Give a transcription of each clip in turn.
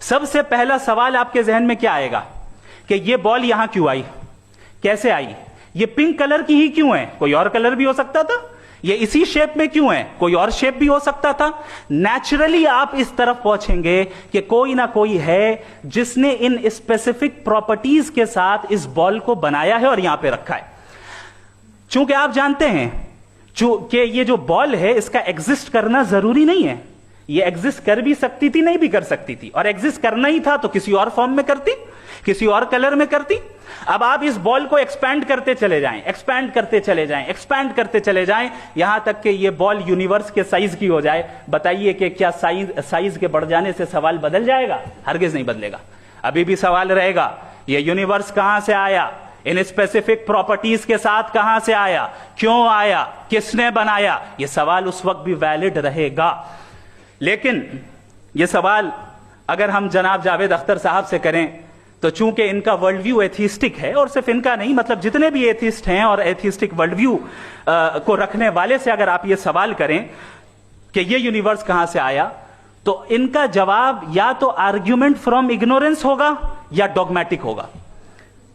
سب سے پہلا سوال آپ کے ذہن میں کیا آئے گا کہ یہ بال یہاں کیوں آئی, کیسے آئی, یہ پنک کلر کی ہی کیوں ہے, کوئی اور کلر بھی ہو سکتا تھا, یہ اسی شیپ میں کیوں ہے, کوئی اور شیپ بھی ہو سکتا تھا. نیچرلی آپ اس طرف پہنچیں گے کہ کوئی نہ کوئی ہے جس نے ان اسپیسیفک پراپرٹیز کے ساتھ اس بال کو بنایا ہے اور یہاں پہ رکھا ہے. چونکہ آپ جانتے ہیں کہ یہ جو بال ہے اس کا ایگزسٹ کرنا ضروری نہیں ہے, یہ ایگزسٹ کر بھی سکتی تھی, نہیں بھی کر سکتی تھی, اور ایگزسٹ کرنا ہی تھا تو کسی اور فارم میں کرتی, کسی اور کلر میں کرتی. اب آپ اس بال کو ایکسپینڈ کرتے چلے جائیں, ایکسپینڈ کرتے چلے جائیں, ایکسپینڈ کرتے چلے جائیں, یہاں تک کہ یہ بال یونیورس کے سائز کی ہو جائے. بتائیے کہ کیا سائز کے بڑھ جانے سے سوال بدل جائے گا؟ ہرگز نہیں بدلے گا. ابھی بھی سوال رہے گا, یہ یونیورس کہاں سے آیا, ان اسپیسیفک پراپرٹیز کے ساتھ کہاں سے آیا, کیوں آیا, کس نے بنایا, یہ سوال اس وقت بھی ویلڈ رہے گا. لیکن یہ سوال اگر ہم جناب جاوید اختر صاحب سے کریں تو چونکہ ان کا ورلڈ ویو ایتھیسٹک ہے, اور صرف ان کا نہیں, مطلب جتنے بھی ایتھیسٹ ہیں اور ایتھیسٹک ورلڈ ویو کو رکھنے والے سے اگر آپ یہ سوال کریں کہ یہ یونیورس کہاں سے آیا, تو ان کا جواب یا تو آرگیومنٹ فرام اگنورینس ہوگا یا ڈوگمیٹک ہوگا.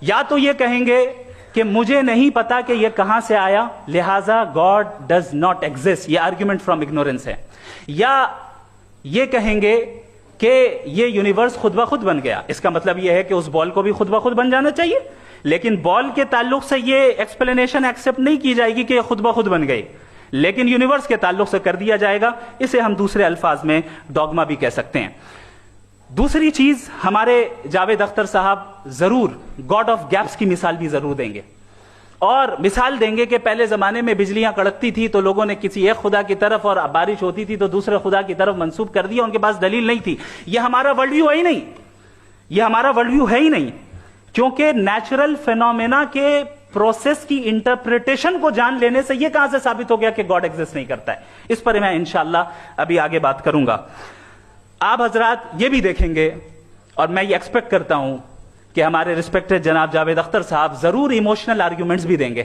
یا تو یہ کہیں گے کہ مجھے نہیں پتا کہ یہ کہاں سے آیا, لہذا گاڈ ڈز ناٹ ایگزسٹ, یہ آرگیومنٹ فرام اگنورینس ہے. یا یہ کہیں گے کہ یہ یونیورس خود بخود بن گیا, اس کا مطلب یہ ہے کہ اس بال کو بھی خود بخود بن جانا چاہیے, لیکن بال کے تعلق سے یہ ایکسپلینیشن ایکسپٹ نہیں کی جائے گی کہ یہ خود بخود بن گئی, لیکن یونیورس کے تعلق سے کر دیا جائے گا. اسے ہم دوسرے الفاظ میں ڈوگما بھی کہہ سکتے ہیں. دوسری چیز, ہمارے جاوید اختر صاحب ضرور گاڈ آف گیپس کی مثال بھی ضرور دیں گے, اور مثال دیں گے کہ پہلے زمانے میں بجلیاں کڑکتی تھی تو لوگوں نے کسی ایک خدا کی طرف, اور بارش ہوتی تھی تو دوسرے خدا کی طرف منسوب کر دیا, ان کے پاس دلیل نہیں تھی. یہ ہمارا ورلڈ ویو ہے ہی نہیں, یہ ہمارا ورلڈ ویو ہے ہی نہیں, کیونکہ نیچرل فینومینا کے پروسیس کی انٹرپریٹیشن کو جان لینے سے یہ کہاں سے ثابت ہو گیا کہ گاڈ ایگزسٹ نہیں کرتا ہے. اس پر میں انشاءاللہ ابھی آگے بات کروں گا. آپ حضرات یہ بھی دیکھیں گے, اور میں یہ ایکسپیکٹ کرتا ہوں کہ ہمارے ریسپیکٹڈ جناب جاوید اختر صاحب ضرور ایموشنل آرگیومنٹس بھی دیں گے,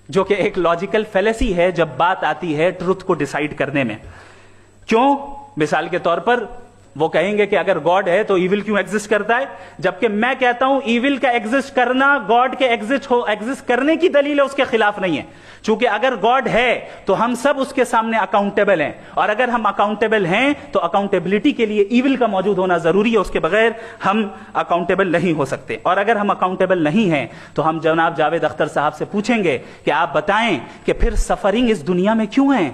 جو کہ ایک لاجیکل فیلیسی ہے جب بات آتی ہے ٹروتھ کو ڈیسائیڈ کرنے میں. کیوں؟ مثال کے طور پر وہ کہیں گے کہ اگر گاڈ ہے تو ایول کیوں ایگزسٹ کرتا ہے, جبکہ میں کہتا ہوں ایول کا ایگزسٹ کرنا گاڈ کے ایگزسٹ کرنے کی دلیل ہے, اس کے خلاف نہیں ہے. چونکہ اگر گاڈ ہے تو ہم سب اس کے سامنے اکاؤنٹیبل ہیں, اور اگر ہم اکاؤنٹیبل ہیں تو اکاؤنٹیبلٹی کے لیے ایول کا موجود ہونا ضروری ہے, اس کے بغیر ہم اکاؤنٹیبل نہیں ہو سکتے. اور اگر ہم اکاؤنٹیبل نہیں ہیں تو ہم جناب جاوید اختر صاحب سے پوچھیں گے کہ آپ بتائیں کہ پھر سفرنگ اس دنیا میں کیوں ہے؟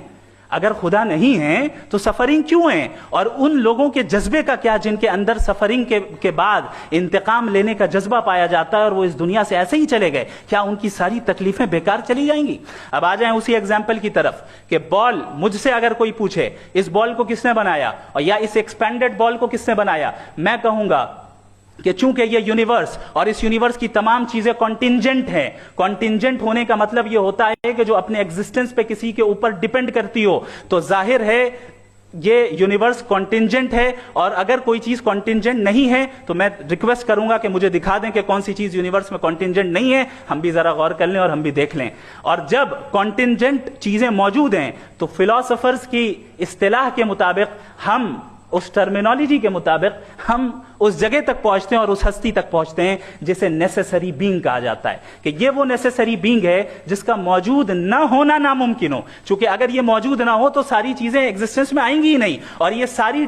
اگر خدا نہیں ہے تو سفرنگ کیوں ہے؟ اور ان لوگوں کے جذبے کا کیا جن کے اندر سفرنگ کے بعد انتقام لینے کا جذبہ پایا جاتا ہے اور وہ اس دنیا سے ایسے ہی چلے گئے, کیا ان کی ساری تکلیفیں بیکار چلی جائیں گی؟ اب آ جائیں اسی ایگزامپل کی طرف کہ بال, مجھ سے اگر کوئی پوچھے اس بال کو کس نے بنایا, اور یا اس ایکسپینڈڈ بال کو کس نے بنایا, میں کہوں گا کہ چونکہ یہ یونیورس اور اس یونیورس کی تمام چیزیں کانٹینجنٹ ہیں. کانٹینجنٹ ہونے کا مطلب یہ ہوتا ہے کہ جو اپنے ایگزسٹنس پہ کسی کے اوپر ڈیپینڈ کرتی ہو, تو ظاہر ہے یہ یونیورس کانٹینجنٹ ہے. اور اگر کوئی چیز کانٹینجنٹ نہیں ہے تو میں ریکویسٹ کروں گا کہ مجھے دکھا دیں کہ کون سی چیز یونیورس میں کانٹینجنٹ نہیں ہے, ہم بھی ذرا غور کر لیں اور ہم بھی دیکھ لیں. اور جب کانٹینجنٹ چیزیں موجود ہیں تو فلاسفرز کی اصطلاح کے مطابق, ہم اس ٹرمینالوجی کے مطابق ہم اس جگہ تک پہنچتے ہیں اور اس ہستی تک پہنچتے ہیں جسے نیسیسری بینگ کہا جاتا ہے, کہ یہ وہ نیسیسری بینگ ہے جس کا موجود نہ ہونا ناممکن ہو. چونکہ اگر یہ موجود نہ ہو تو ساری چیزیں ایگزسٹنس میں آئیں گی ہی نہیں, اور یہ ساری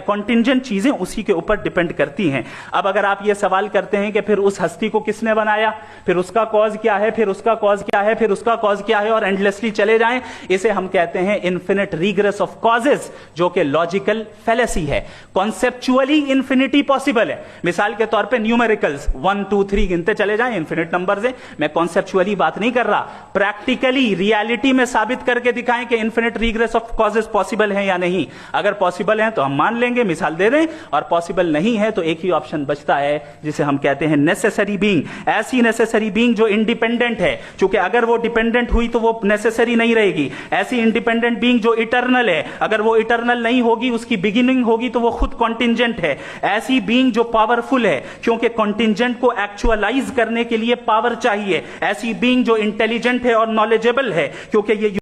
کانٹینجنٹ چیزیں اسی کے اوپر ڈیپینڈ کرتی ہیں. اب اگر آپ یہ سوال کرتے ہیں کہ پھر اس ہستی کو کس نے بنایا, پھر اس کا کاز کیا ہے, پھر اس کا کاز کیا ہے, پھر اس کا کاز کیا ہے, اور اینڈلیسلی چلے جائیں, اسے ہم کہتے ہیں انفینٹ ریگریس آف کازز, جو کہ لاجیکل فیلیسی ہے. کانسیپچولی انفینٹی پاسبل ہے. مثال کے طور پہ نیومیریکلز 1 2 3 گنتے چلے جائیں, انفینٹ نمبرز ہیں. میں کانسیپچولی بات نہیں کر رہا, پریکٹیکلی ریالٹی میں ثابت کر کے دکھائیں کہ infinite regress of causes possible ہیں یا نہیں. اگر پاسبل ہیں تو ہم مان لیں گے, مثال دے رہے ہیں, اور پاسبل نہیں ہے تو ایک ہی آپشن بچتا ہے جسے ہم کہتے ہیں نیسیسری بینگ. ایسی نیسیسری بینگ جو انڈیپینڈنٹ ہے, چونکہ اگر وہ ڈیپینڈنٹ ہوئی تو وہ نیسیسری نہیں رہے گی. ایسی انڈیپینڈنٹ بینگ جو اٹرنل ہے, اگر وہ اٹرنل نہیں ہوگی, اس کی بگننگ ہوگی تو وہ خود کانٹینجنٹ ہے. ایسی بینگ جو پاورفل ہے, کیونکہ کانٹینجنٹ کو ایکچوالائز کرنے کے لیے پاور چاہیے. ایسی بینگ جو انٹیلیجنٹ ہے اور نالجبل ہے, کیونکہ یہ